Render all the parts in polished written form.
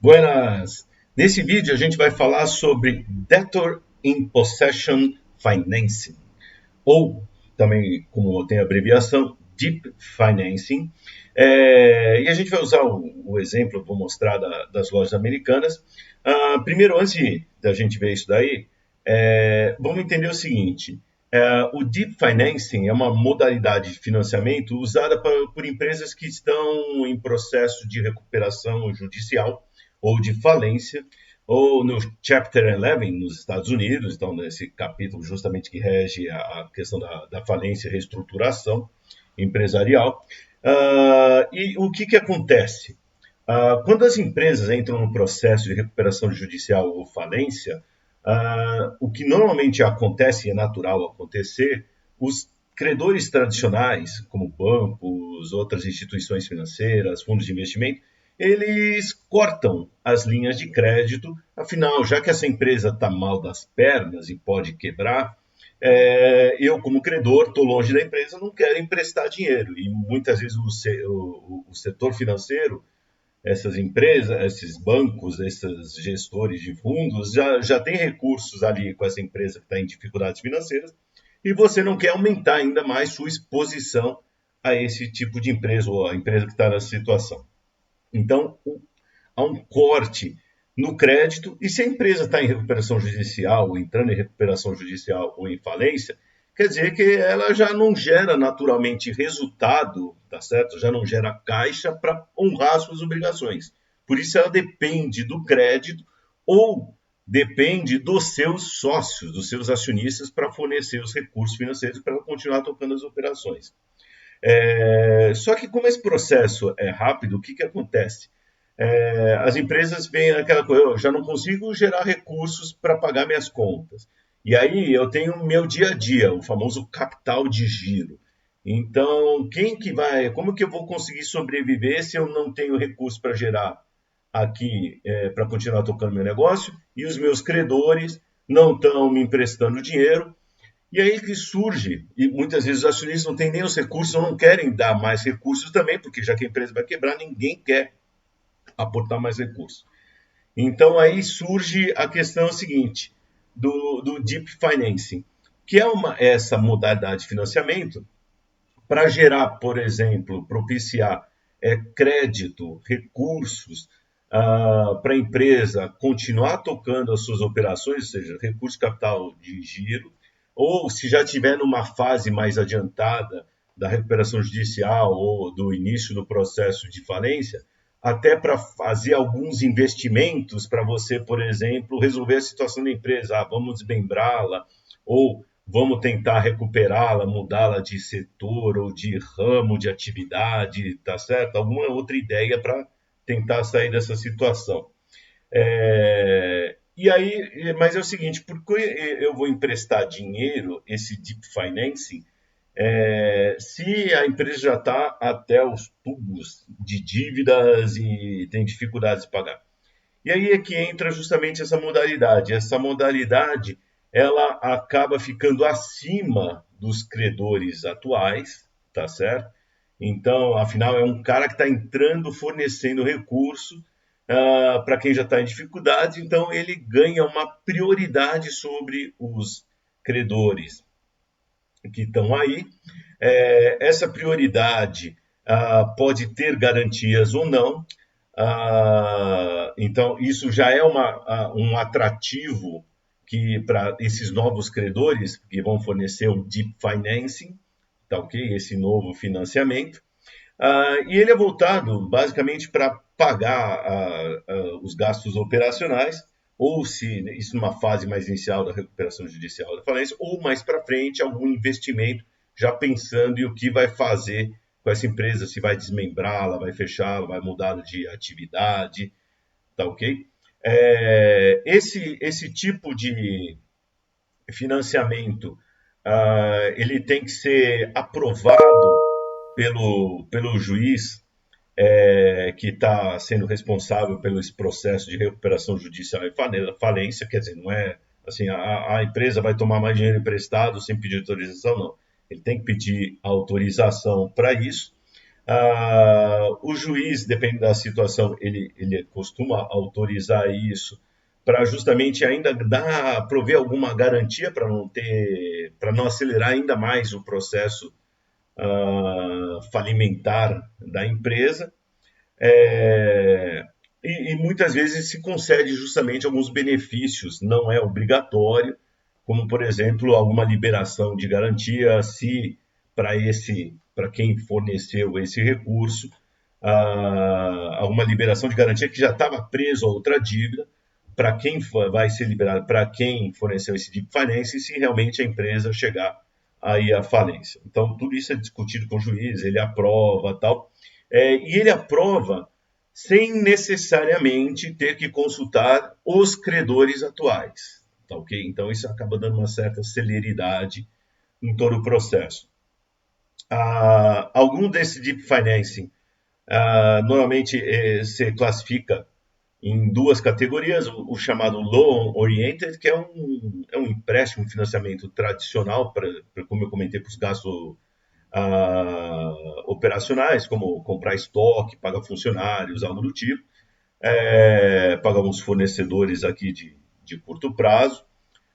Buenas! Nesse vídeo a gente vai falar sobre Debtor in Possession Financing, ou também, como tem a abreviação, Deep Financing. E a gente vai usar o exemplo, vou mostrar das lojas americanas. Primeiro, antes da gente ver isso daí, vamos entender o seguinte. O Deep Financing é uma modalidade de financiamento usada por empresas que estão em processo de recuperação judicial ou de falência, ou no Chapter 11 nos Estados Unidos, então nesse capítulo justamente que rege a questão da falência e reestruturação empresarial. E o que acontece? Quando as empresas entram no processo de recuperação judicial ou falência, o que normalmente acontece, e é natural acontecer, os credores tradicionais, como bancos, outras instituições financeiras, fundos de investimento, eles cortam as linhas de crédito. Afinal, já que essa empresa está mal das pernas e pode quebrar, eu, como credor, estou longe da empresa, não quero emprestar dinheiro. E muitas vezes o setor financeiro, essas empresas, esses bancos, esses gestores de fundos, já tem recursos ali com essa empresa que está em dificuldades financeiras, e você não quer aumentar ainda mais sua exposição a esse tipo de empresa, ou a empresa que está nessa situação. Então, há um corte no crédito, e se a empresa está em recuperação judicial, ou entrando em recuperação judicial ou em falência, quer dizer que ela já não gera naturalmente resultado, tá certo? Já não gera caixa para honrar suas obrigações. Por isso ela depende do crédito ou depende dos seus sócios, dos seus acionistas, para fornecer os recursos financeiros para continuar tocando as operações. Só que como esse processo é rápido, o que acontece? As empresas veem aquela coisa, eu já não consigo gerar recursos para pagar minhas contas. E aí eu tenho o meu dia a dia, o famoso capital de giro. Então, como que eu vou conseguir sobreviver se eu não tenho recurso para gerar aqui, para continuar tocando meu negócio, e os meus credores não estão me emprestando dinheiro? E aí que surge, e muitas vezes os acionistas não têm nem os recursos, ou não querem dar mais recursos também, porque já que a empresa vai quebrar, ninguém quer aportar mais recursos. Então aí surge a questão seguinte, do Deep Financing, que é essa modalidade de financiamento para gerar, por exemplo, propiciar crédito, recursos para a empresa continuar tocando as suas operações, ou seja, recurso capital de giro, ou se já estiver numa fase mais adiantada da recuperação judicial ou do início do processo de falência, até para fazer alguns investimentos para você, por exemplo, resolver a situação da empresa. Vamos desmembrá-la ou vamos tentar recuperá-la, mudá-la de setor ou de ramo de atividade, tá certo? Alguma outra ideia para tentar sair dessa situação. E aí, mas é o seguinte, por que eu vou emprestar dinheiro, esse Deep Financing, se a empresa já está até os tubos de dívidas e tem dificuldades de pagar? E aí é que entra justamente essa modalidade. Essa modalidade, ela acaba ficando acima dos credores atuais, tá certo? Então, afinal, é um cara que está entrando, fornecendo recurso para quem já está em dificuldade, então ele ganha uma prioridade sobre os credores que estão aí. Essa prioridade pode ter garantias ou não. Então, isso já é um atrativo para esses novos credores que vão fornecer o Deep Financing, tá ok? Esse novo financiamento. E ele é voltado basicamente para pagar os gastos operacionais, ou se isso numa fase mais inicial da recuperação judicial da falência, ou mais para frente algum investimento, já pensando em o que vai fazer com essa empresa, se vai desmembrá-la, vai fechá-la, vai mudá-la de atividade, tá ok? Esse tipo de financiamento, ele tem que ser aprovado pelo juiz que está sendo responsável pelo esse processo de recuperação judicial e falência, quer dizer, não é assim, a empresa vai tomar mais dinheiro emprestado sem pedir autorização, não. Ele tem que pedir autorização para isso. O juiz, depende da situação, ele costuma autorizar isso para justamente ainda prover alguma garantia para não acelerar ainda mais o processo falimentar da empresa. E muitas vezes se concede justamente alguns benefícios, não é obrigatório, como por exemplo alguma liberação de garantia se para quem forneceu esse recurso, alguma liberação de garantia que já estava preso a outra dívida, para quem vai ser liberado, para quem forneceu esse deep finance, se realmente a empresa chegar aí à falência. Então tudo isso é discutido com o juiz, ele aprova tal, e ele aprova sem necessariamente ter que consultar os credores atuais, tá ok? Então isso acaba dando uma certa celeridade em todo o processo. Algum desse deep financing normalmente se classifica em duas categorias, o chamado loan oriented, que é um empréstimo, um financiamento tradicional, como eu comentei, para os gastos operacionais, como comprar estoque, pagar funcionários, algo do tipo, pagar alguns fornecedores aqui de curto prazo,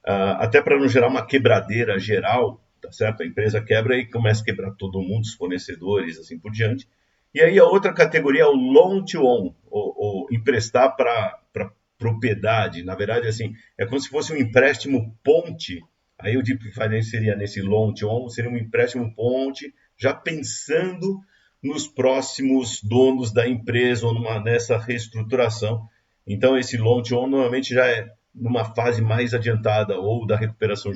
até para não gerar uma quebradeira geral, tá certo? A empresa quebra e começa a quebrar todo mundo, os fornecedores, assim por diante. E aí a outra categoria é o loan to own, ou emprestar para propriedade. Na verdade, assim, é como se fosse um empréstimo ponte. Aí o Deep Finance seria nesse loan to own, seria um empréstimo ponte, já pensando nos próximos donos da empresa ou nessa reestruturação. Então, esse loan to own normalmente já é numa fase mais adiantada ou da recuperação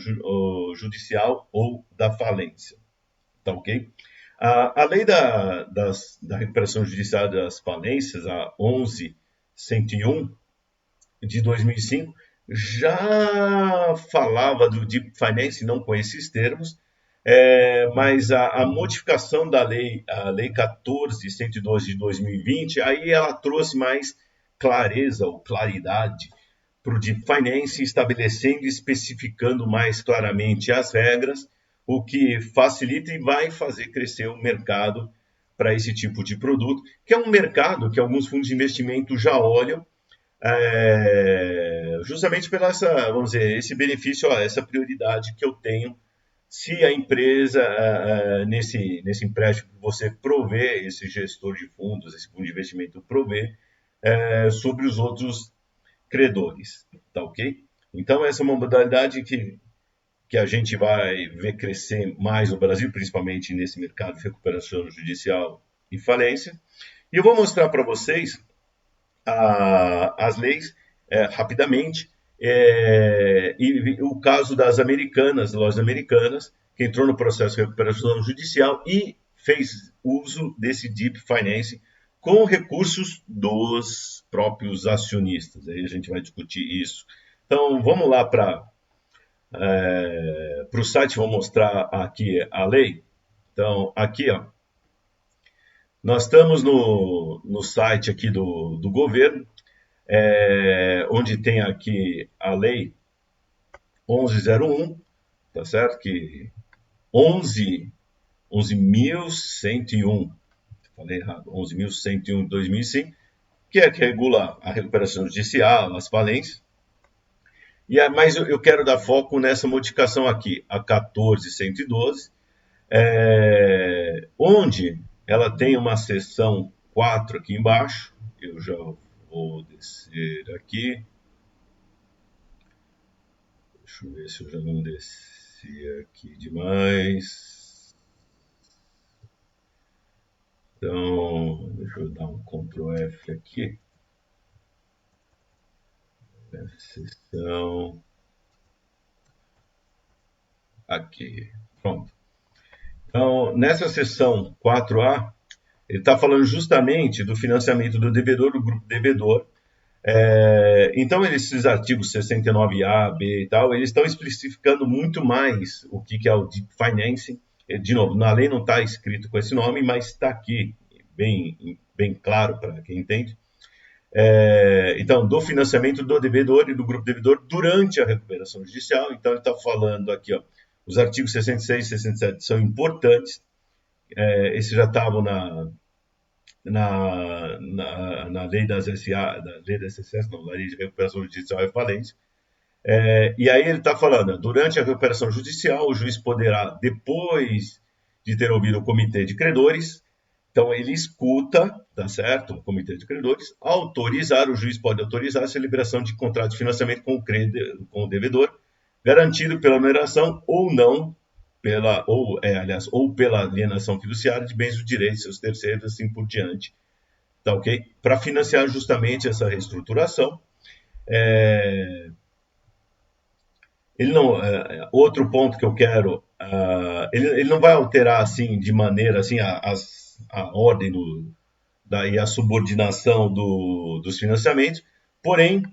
judicial ou da falência. Tá ok? A lei da recuperação judicial das falências, a 11.101 de 2005, já falava do Deep Finance, não com esses termos, mas a modificação da lei, a lei 14.112 de 2020, aí ela trouxe mais clareza ou claridade para o Deep Finance, estabelecendo e especificando mais claramente as regras, o que facilita e vai fazer crescer o mercado para esse tipo de produto, que é um mercado que alguns fundos de investimento já olham, justamente pela vamos dizer, esse benefício, essa prioridade que eu tenho se a empresa, nesse empréstimo que você provê, esse gestor de fundos, esse fundo de investimento provê, sobre os outros credores, tá ok? Então essa é uma modalidade que a gente vai ver crescer mais no Brasil, principalmente nesse mercado de recuperação judicial e falência. E eu vou mostrar para vocês as leis rapidamente, e o caso das americanas, lojas americanas, que entrou no processo de recuperação judicial e fez uso desse Deep Finance com recursos dos próprios acionistas. Aí a gente vai discutir isso. Então, vamos lá para o site, vou mostrar aqui a lei. Então, aqui, ó, nós estamos no site aqui do governo, onde tem aqui a lei 11.01, tá certo? Que 11.101, falei errado, 11.101 de 2005, que é que regula a recuperação judicial, as falências. Mas eu quero dar foco nessa modificação aqui, a 14.112, onde ela tem uma seção 4 aqui embaixo. Eu já vou descer aqui. Deixa eu ver se eu já não desci aqui demais. Então, deixa eu dar um Ctrl F aqui. Seção. Aqui. Pronto. Então, nessa seção 4A, ele está falando justamente do financiamento do devedor, do grupo devedor. Então, esses artigos 69A, B e tal, eles estão especificando muito mais o que é o Deep Financing. De novo, na lei não está escrito com esse nome, mas está aqui, bem claro para quem entende. Então, do financiamento do devedor e do grupo devedor durante a recuperação judicial. Então, ele está falando aqui, ó, os artigos 66 e 67 são importantes. Esses já estavam na lei das SA, da lei da SSS, não, na lei de recuperação judicial e falência. E aí ele está falando, durante a recuperação judicial, o juiz poderá, depois de ter ouvido o comitê de credores, então ele escuta, tá certo, o comitê de credores, o juiz pode autorizar a celebração de contrato de financiamento com o devedor, garantido pela oneração ou não, ou pela alienação fiduciária de bens e direitos, seus terceiros, assim por diante, tá ok? Para financiar justamente essa reestruturação. Ele não, outro ponto que eu quero, ele não vai alterar assim de maneira assim a ordem e a subordinação dos financiamentos, porém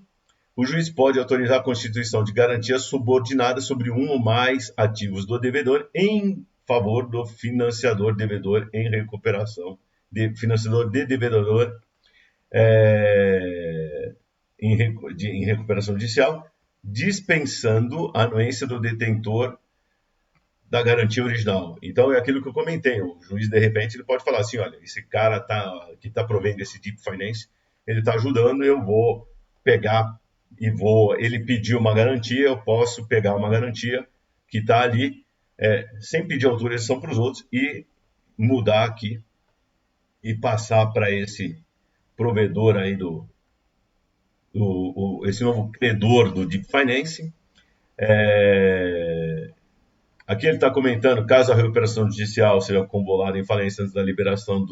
o juiz pode autorizar a constituição de garantias subordinadas sobre um ou mais ativos do devedor em favor do financiador devedor em recuperação, financiador de devedor em recuperação judicial, dispensando a anuência do detentor da garantia original. Então é aquilo que eu comentei, o juiz de repente ele pode falar assim, olha, esse cara que está provendo esse deep finance, ele está ajudando, eu vou pegar ele pediu uma garantia, eu posso pegar uma garantia que está ali, sem pedir autorização para os outros e mudar aqui e passar para esse provedor aí esse novo credor do deep financing. Aqui ele está comentando, caso a recuperação judicial seja convolada em falência antes da liberação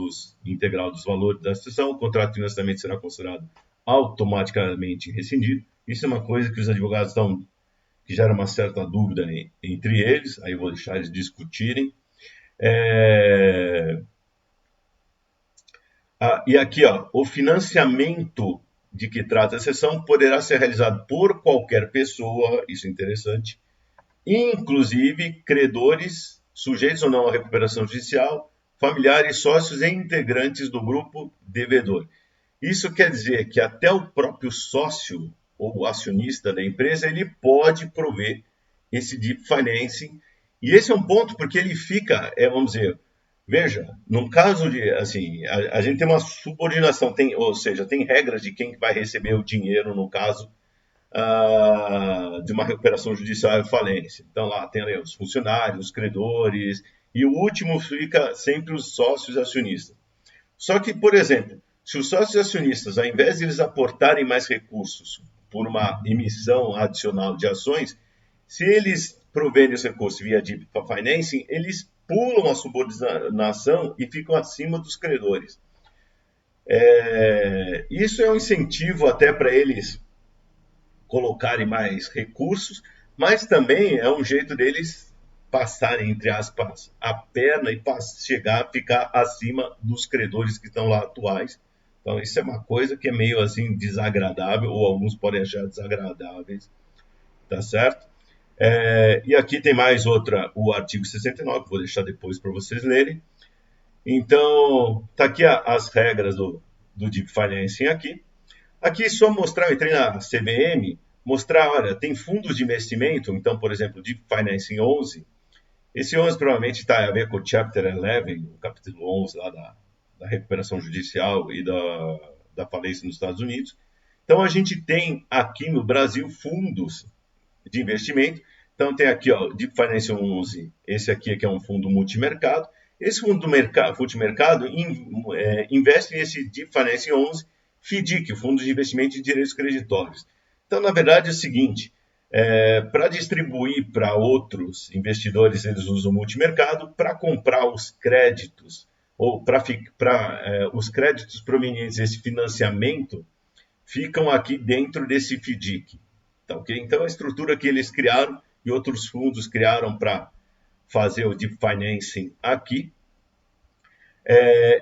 integral dos valores da instituição, o contrato de financiamento será considerado automaticamente rescindido. Isso é uma coisa que os advogados que gera uma certa dúvida entre eles, aí eu vou deixar eles discutirem. E aqui, ó, o financiamento de que trata a sessão poderá ser realizado por qualquer pessoa, isso é interessante, inclusive credores, sujeitos ou não à recuperação judicial, familiares, sócios e integrantes do grupo devedor. Isso quer dizer que até o próprio sócio ou acionista da empresa, ele pode prover esse deep financing. E esse é um ponto porque ele fica, vamos dizer, veja, num caso de, assim, a gente tem uma subordinação, ou seja, tem regras de quem vai receber o dinheiro no caso de uma recuperação judicial e falência. Então lá tem ali os funcionários, os credores, e o último fica sempre os sócios acionistas. Só que, por exemplo, se os sócios acionistas, ao invés de eles aportarem mais recursos por uma emissão adicional de ações, se eles proverem esse recurso via deep financing, eles pulam a subordinação e ficam acima dos credores. Isso é um incentivo até para eles colocarem mais recursos, mas também é um jeito deles passarem, entre aspas, a perna e chegar a ficar acima dos credores que estão lá atuais. Então, isso é uma coisa que é meio assim desagradável, ou alguns podem achar desagradáveis, tá certo? E aqui tem mais o artigo 69, que vou deixar depois para vocês lerem. Então, tá aqui as regras do Deep Financing aqui. Aqui só mostrar, eu entrei na CVM, mostrar, olha, tem fundos de investimento, então, por exemplo, Deep Financing 11, esse 11 provavelmente está a ver com o Chapter 11, o capítulo 11 lá da recuperação judicial e da falência nos Estados Unidos. Então, a gente tem aqui no Brasil fundos de investimento. Então, tem aqui, ó, Deep Financing 11, esse aqui que é um fundo multimercado. Esse fundo multimercado investe nesse Deep Financing 11, FDIC, o Fundo de Investimento de Direitos Creditórios. Então, na verdade, é o seguinte, para distribuir para outros investidores, eles usam o multimercado, para comprar os créditos, ou para os créditos provenientes desse financiamento, ficam aqui dentro desse FDIC. Tá, okay? Então, a estrutura que eles criaram e outros fundos criaram para fazer o Deep Financing aqui.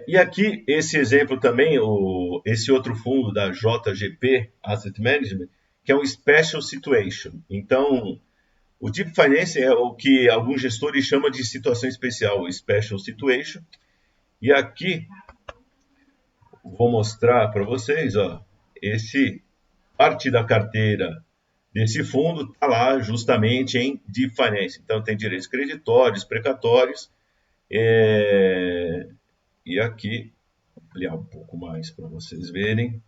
E aqui, esse exemplo também, esse outro fundo da JGP Asset Management, que é um Special Situation. Então, o Deep Finance é o que alguns gestores chamam de situação especial, Special Situation. E aqui, vou mostrar para vocês, ó, parte da carteira desse fundo está lá justamente em Deep Finance. Então, tem direitos creditórios, precatórios, e aqui, vou ampliar um pouco mais para vocês verem.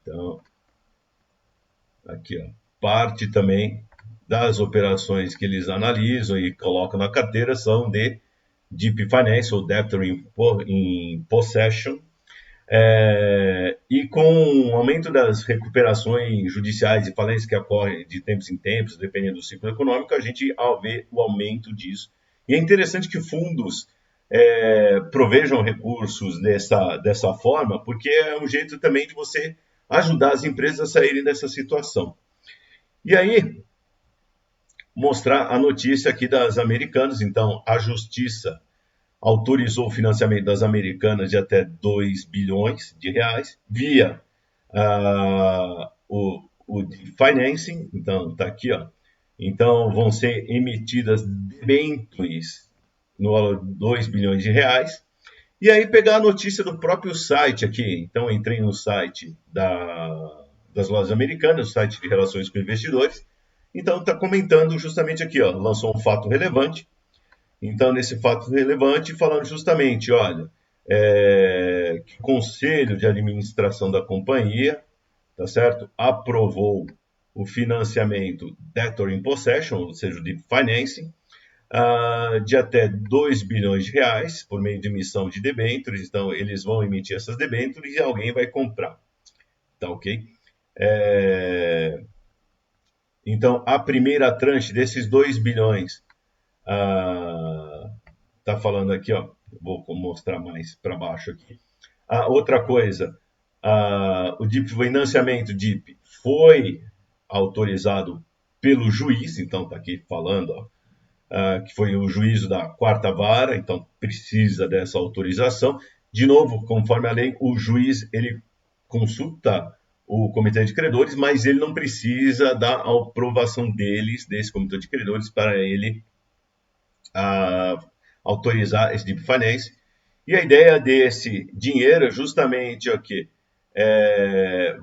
Então, aqui, ó, parte também das operações que eles analisam e colocam na carteira são de Deep Finance ou Debtor in Possession. E com o aumento das recuperações judiciais e falências que ocorrem de tempos em tempos, dependendo do ciclo econômico, a gente vê o aumento disso. E é interessante que fundos provejam recursos dessa forma, porque é um jeito também de você ajudar as empresas a saírem dessa situação. E aí, mostrar a notícia aqui das Americanas. Então, a Justiça autorizou o financiamento das Americanas de até 2 bilhões de reais via o financing. Então, está aqui, ó. Então, vão ser emitidas debêntures no valor de 2 bilhões de reais. E aí, pegar a notícia do próprio site aqui. Então, entrei no site das lojas americanas, o site de relações com investidores. Então, está comentando justamente aqui, ó, lançou um fato relevante. Então, nesse fato relevante, falando justamente, olha, que o Conselho de Administração da companhia, tá certo, aprovou o financiamento Debtor in Possession, ou seja, o Deep Financing, de até 2 bilhões de reais por meio de emissão de debêntures. Então, eles vão emitir essas debêntures e alguém vai comprar, tá ok? Então, a primeira tranche desses 2 bilhões está falando aqui, ó, vou mostrar mais para baixo aqui. Outra coisa, o Deep financiamento Deep foi autorizado pelo juiz, então está aqui falando, ó, que foi o juízo da quarta vara, então precisa dessa autorização. De novo, conforme a lei, o juiz ele consulta o comitê de credores, mas ele não precisa da aprovação desse comitê de credores para ele autorizar esse Deep Finance. E a ideia desse dinheiro é justamente o que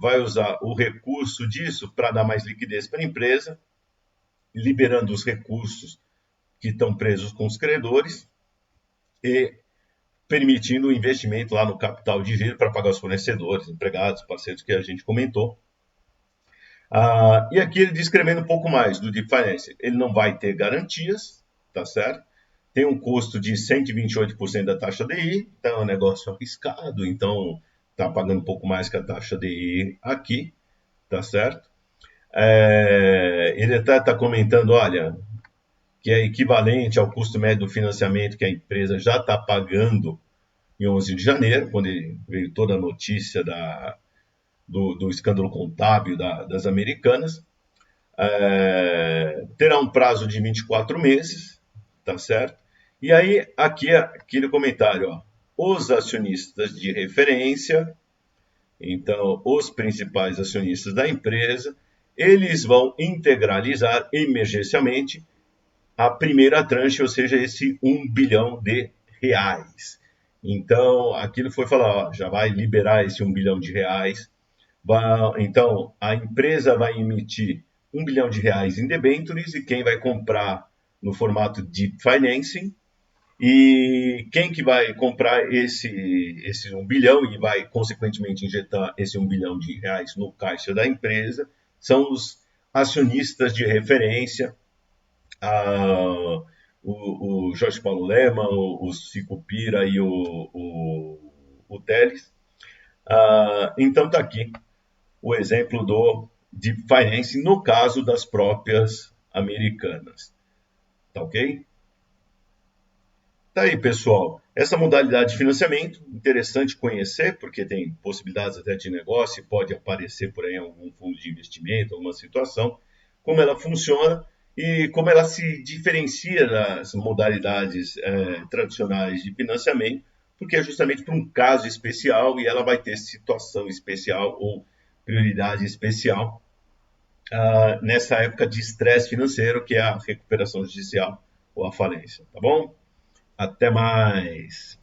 vai usar o recurso disso para dar mais liquidez para a empresa, liberando os recursos que estão presos com os credores e permitindo o investimento lá no capital de giro para pagar os fornecedores, empregados, parceiros que a gente comentou. E aqui ele descrevendo um pouco mais do Deep Finance. Ele não vai ter garantias, tá certo? Tem um custo de 128% da taxa DI, então é um negócio arriscado, então está pagando um pouco mais que a taxa DI aqui, tá certo? Ele até está comentando, olha, que é equivalente ao custo médio do financiamento que a empresa já está pagando em 11 de janeiro, quando veio toda a notícia do escândalo contábil das Americanas. Terá um prazo de 24 meses, tá certo? E aí, aqui é aquele comentário, ó, os acionistas de referência, então, os principais acionistas da empresa, eles vão integralizar emergencialmente a primeira tranche, ou seja, esse 1 bilhão de reais. Então, aquilo foi falar, ó, já vai liberar esse 1 bilhão de reais. Então, a empresa vai emitir 1 bilhão de reais em debêntures e quem vai comprar no formato de financing. E quem que vai comprar esse 1 bilhão e vai, consequentemente, injetar esse 1 bilhão de reais no caixa da empresa são os acionistas de referência, o Jorge Paulo Lema, o Sicupira e o Teles. Então está aqui o exemplo do Deep Finance no caso das próprias Americanas. Tá ok? Tá aí, pessoal. Essa modalidade de financiamento, interessante conhecer, porque tem possibilidades até de negócio, pode aparecer por aí algum fundo de investimento, alguma situação, como ela funciona e como ela se diferencia das modalidades tradicionais de financiamento, porque é justamente para um caso especial e ela vai ter situação especial ou prioridade especial nessa época de estresse financeiro, que é a recuperação judicial ou a falência, tá bom? Até mais!